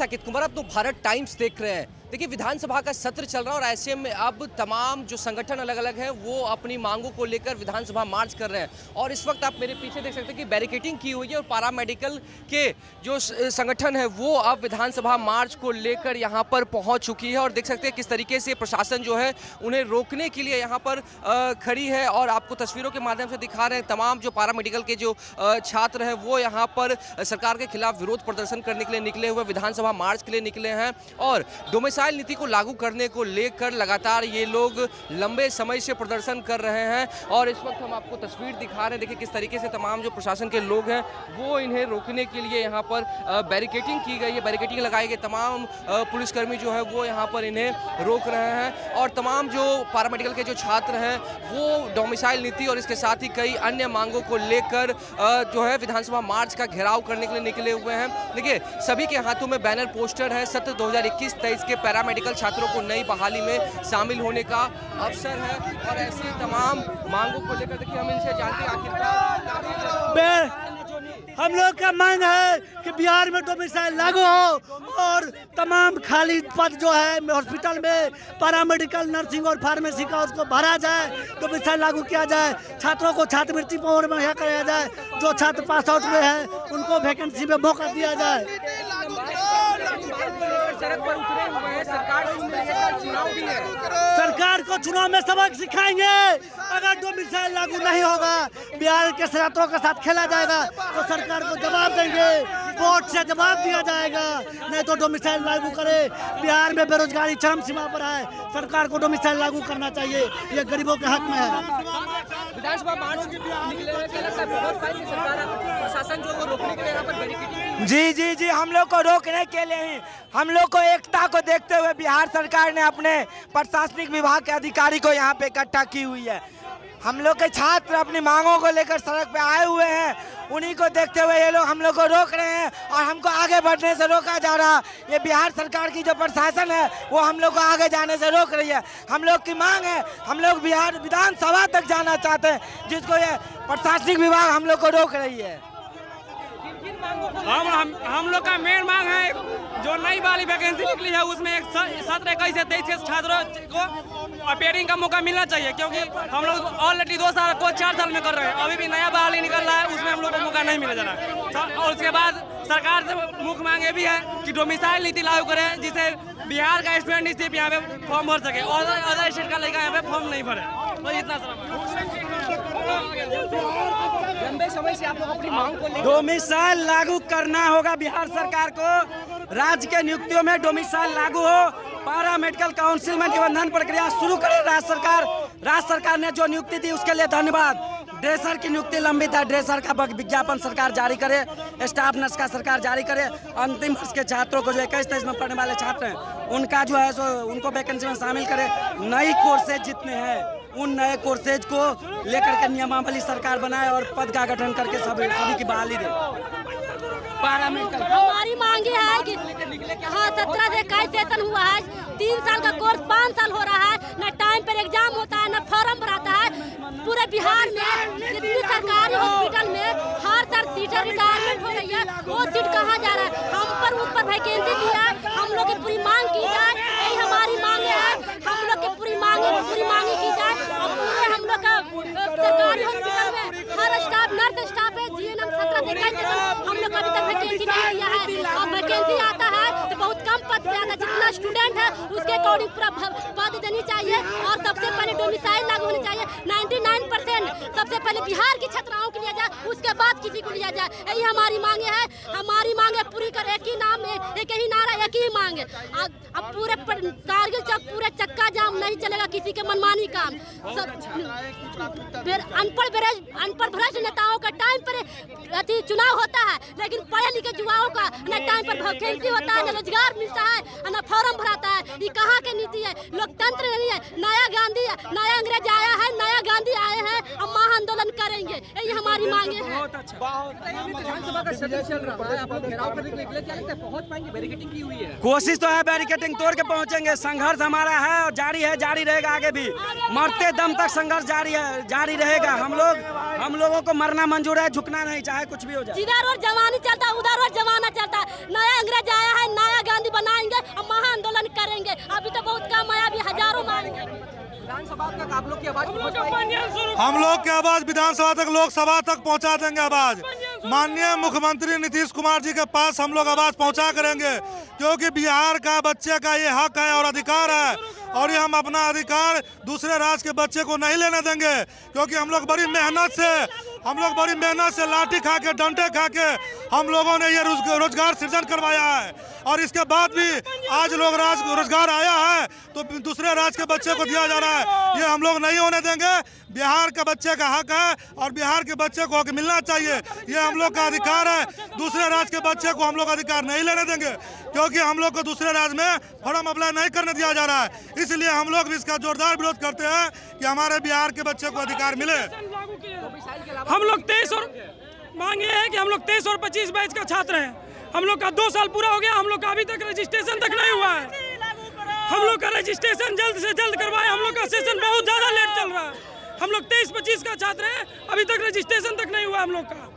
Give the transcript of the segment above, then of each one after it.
साकेत कुमार, आप तो भारत टाइम्स देख रहे हैं। देखिए, विधानसभा का सत्र चल रहा है और ऐसे में अब तमाम जो संगठन अलग अलग है वो अपनी मांगों को लेकर विधानसभा मार्च कर रहे हैं। और इस वक्त आप मेरे पीछे देख सकते हैं कि बैरिकेडिंग की हुई है और पारा मेडिकल के जो संगठन है वो अब विधानसभा मार्च को लेकर यहाँ पर पहुँच चुकी है। और देख सकते हैं किस तरीके से प्रशासन जो है उन्हें रोकने के लिए यहाँ पर खड़ी है। और आपको तस्वीरों के माध्यम से दिखा रहे हैं तमाम जो पारा मेडिकल के जो छात्र हैं वो यहाँ पर सरकार के खिलाफ विरोध प्रदर्शन करने के लिए निकले हुए, विधानसभा मार्च के लिए निकले हैं। और डोमिसाइल नीति को लागू करने को लेकर लगातार ये लोग लंबे समय से प्रदर्शन कर रहे हैं। और इस वक्त हम आपको तस्वीर दिखा रहे हैं, देखिए किस तरीके से तमाम जो प्रशासन के लोग हैं वो इन्हें रोकने के लिए यहाँ पर बैरिकेडिंग की गई है, बैरिकेडिंग लगाई गई। तमाम पुलिसकर्मी जो है वो यहाँ पर इन्हें रोक रहे हैं। और तमाम जो पैरामेडिकल के जो छात्र हैं वो डोमिसाइल नीति और इसके साथ ही कई अन्य मांगों को लेकर जो है विधानसभा मार्च का घेराव करने के लिए निकले हुए हैं। देखिए, सभी के हाथों में बैनर पोस्टर है। सत्र 2021-23 के पैरामेडिकल छात्रों को नई बहाली में शामिल होने का अवसर है। और ऐसी तमाम मांगों को लेकर देखिए हम इनसे जानते हैं आखिरकार हम लोग का मांग है कि बिहार में डोमिसाइल लागू हो और तमाम खाली पद जो है हॉस्पिटल में पैरामेडिकल, नर्सिंग और फार्मेसी का उसको भरा जाए, डोमिसाइल लागू किया जाए। छात्रों को छात्रवृत्ति मुहैया कराया जाए। जो छात्र पास आउट हुए हैं उनको वैकेंसी में मौका दिया जाए। सरकार को चुनाव में सबक सिखाएंगे। अगर डोमिसाइल लागू नहीं होगा, बिहार के छात्रों के साथ खेला जाएगा तो सरकार को जवाब देंगे, कोर्ट से जवाब दिया जाएगा। नहीं तो डोमिसाइल लागू करे। बिहार में बेरोजगारी चरम सीमा पर है, सरकार को डोमिसाइल लागू करना चाहिए। ये गरीबों के हक में है। विधानसभा मार्च प्रशासन जो रोकने के लिए यहाँ पर बैरिकेडिंग जी हम लोग को रोकने के लिए ही, हम लोग को एकता को देखते हुए बिहार सरकार ने अपने प्रशासनिक विभाग के अधिकारी को यहाँ पे इकट्ठा की हुई है। हम लोग के छात्र अपनी मांगों को लेकर सड़क पे आए हुए हैं, उन्हीं को देखते हुए ये लोग हम लोग को रोक रहे हैं और हमको आगे बढ़ने से रोका जा रहा। ये बिहार सरकार की जो प्रशासन है वो हम लोग को आगे जाने से रोक रही है। हम लोग की मांग है, हम लोग बिहार विधानसभा तक जाना चाहते हैं, जिसको ये प्रशासनिक विभाग हम लोग को रोक रही है। हम लोग का मेन मांग है जो नई वाली वैकेंसी निकली है उसमें एक 17-21 से 23 छात्रों को अपेयरिंग का मौका मिलना चाहिए, क्योंकि हम लोग ऑलरेडी 2 साल को 4 साल में कर रहे हैं। अभी भी नया बहाली निकल रहा है, उसमें हम लोग को मौका नहीं मिला जा रहा। और उसके बाद सरकार से मुख्य मांग ये भी है कि डोमिसाइल नीति लागू करें, जिससे बिहार का स्टूडेंट सिर्फ यहाँ पे फॉर्म भर सके और अदर स्टेट का लड़का यहाँ पे फॉर्म नहीं भरे। तो इतना लंबे समय से आप लोग अपनी मांग को लेकर डोमिसाइल लागू करना होगा। बिहार सरकार को राज्य के नियुक्तियों में डोमिसाइल लागू हो। पारा मेडिकल काउंसिल में निबंधन प्रक्रिया शुरू करे राज्य सरकार ने जो नियुक्ति दी उसके लिए धन्यवाद। ड्रेसर की नियुक्ति लंबित है, ड्रेसर का विज्ञापन सरकार जारी करे, स्टाफ नर्स का सरकार जारी करे। अंतिम वर्ष के छात्रों को जो 21-23 में पढ़ने वाले छात्र हैं उनका जो है सो उनको वैकेंसी में शामिल करे। नई कोर्सेज जितने हैं उन नए कोर्सेज को लेकर के नियमावली सरकार बनाए और पद का गठन करके सभी की बहाली दे। पैरामेडिकल हमारी मांगे है कि हाँ 17 से 21 सेशन हुआ है, 3 साल का कोर्स 5 साल हो रहा है, न टाइम पर एग्जाम होता है, न फॉर्म भराता है। पूरे बिहार में जितनी सरकारी हॉस्पिटल में हर साल सीटें रिटायरमेंट हो रही है, वो सीट कहाँ जा रहा है? हम पर उस पर वैकेंसी दी है, हम लोग की पूरी मांग की जाए। यही हमारी मांग है, हम लोग की पूरी मांग की जाए। और पूरे हम लोग का सरकारी हॉस्पिटल में हर स्टाफ, नर्स स्टाफ है, GNM 17 से 21 हम लोग अभी तक वैकेंसी नहीं लिया है। और वैकेंसी आता है तो बहुत कम पद पे आता है, जितना स्टूडेंट है उसके अकॉर्डिंग पूरा पद देनी चाहिए। और सबसे पहले डोमिसाइल लागू होनी चाहिए। 99% सबसे पहले बिहार की छात्राओं के लिया जाए, उसके बाद किसी को लिया जाए। यही हमारी मांगे है। हमारी मांगे पूरी कर, एक ही नाम, एक ही नारा, एक ही मांगे। अब पूरे कारगिल चौक पूरे चक्का जाम नहीं चलेगा, किसी के मनमानी काम। अनपढ़ भ्रष्ट नेताओं का टाइम पर चुनाव होता है, लेकिन पढ़े लिखे युवाओं का न टाइम पर वैकेंसी होता है, न रोजगार मिलता है, न फॉर्म भराता है। ये कहाँ की नीति है? लोकतंत्र नहीं है। नया गांधी, नया अंग्रेज आया है, नया गांधी आए हैं, हम महा आंदोलन करेंगे। यही हमारी मांगे है। विधानसभा का सत्र चल रहा है, आप लोग घेराव करने के लिए क्या लगता है पहुंच पाएंगे? बैरिकेडिंग की हुई है, कोशिश तो है, बैरिकेडिंग तोड़ के पहुंचेंगे। संघर्ष हमारा है और जारी है, जारी रहेगा। आगे भी मरते दम तक संघर्ष जारी रहेगा। हम लोगों को मरना मंजूर है, झुकना नहीं, चाहे कुछ भी हो जाए। जिधर और जवानी चलता, उधर और जमाना चलता। नया अंग्रेज आया है, नया मांगे, अभी तो बहुत कम है, अभी हजारों मांगे। विधानसभा तक आप लोग की आवाज पहुंच पाएगी? हम लोग की आवाज विधानसभा तक, लोकसभा तक पहुंचा देंगे आवाज। माननीय मुख्यमंत्री नीतीश कुमार जी के पास हम लोग आवाज पहुंचा करेंगे, क्योंकि बिहार का बच्चे का ये हक है और अधिकार है, और ये हम अपना अधिकार दूसरे राज्य के बच्चे को नहीं लेने देंगे। क्योंकि हम लोग बड़ी मेहनत से लाठी खा के, डंडे खा के हम लोगों ने ये रोजगार सृजन करवाया है, और इसके बाद भी आज लोग रोजगार आया है तो दूसरे राज्य के बच्चे को दिया जा रहा है। ये हम लोग नहीं होने देंगे। बिहार के बच्चे का हक है और बिहार के बच्चे को हक मिलना चाहिए, ये हम लोग का अधिकार है। दूसरे राज्य के बच्चे को हम लोग अधिकार नहीं लेने देंगे, क्योंकि हम लोग को दूसरे राज्य में फॉर्म अप्लाई नहीं करने दिया जा रहा है। इसलिए हम लोग भी इसका जोरदार विरोध करते हैं कि हमारे बिहार के बच्चे को अधिकार मिले। हम लोग 23 और मांगे हैं कि हम लोग 23 और 25 बैच का छात्र हैं। हम लोग का 2 साल पूरा हो गया, हम लोग का अभी तक रजिस्ट्रेशन तक नहीं हुआ है। हम लोग का रजिस्ट्रेशन जल्द से जल्द करवाएं। हम लोग का सेशन बहुत ज़्यादा लेट चल रहा है। हम लोग 23-25 का छात्र हैं, अभी तक रजिस्ट्रेशन तक नहीं हुआ हम लोग का।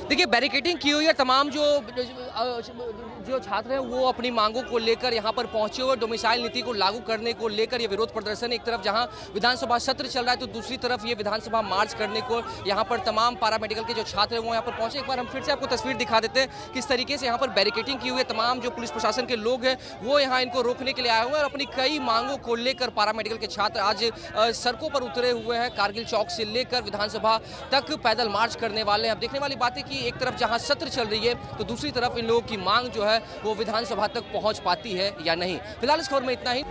देखिए बैरिकेडिंग की हुई है, तमाम जो छात्र हैं वो अपनी मांगों को लेकर यहाँ पर पहुंचे हुए। डोमिसाइल नीति को लागू करने को लेकर ये विरोध प्रदर्शन, एक तरफ जहाँ विधानसभा सत्र चल रहा है तो दूसरी तरफ ये विधानसभा मार्च करने को यहाँ पर तमाम पैरामेडिकल के जो छात्र हैं वो यहाँ पर पहुंचे। एक बार हम फिर से आपको तस्वीर दिखा देते हैं किस तरीके से यहाँ पर बैरिकेडिंग की हुई है। तमाम जो पुलिस प्रशासन के लोग हैं वो यहाँ इनको रोकने के लिए आए हुए हैं, और अपनी कई मांगों को लेकर पैरामेडिकल के छात्र आज सड़कों पर उतरे हुए हैं। कारगिल चौक से लेकर विधानसभा तक पैदल मार्च करने वाले हैं। अब देखने वाली बात है कि एक तरफ जहाँ सत्र चल रही है तो दूसरी तरफ इन लोगों की मांग जो है वो विधानसभा तक पहुंच पाती है या नहीं। फिलहाल इस खबर में इतना ही।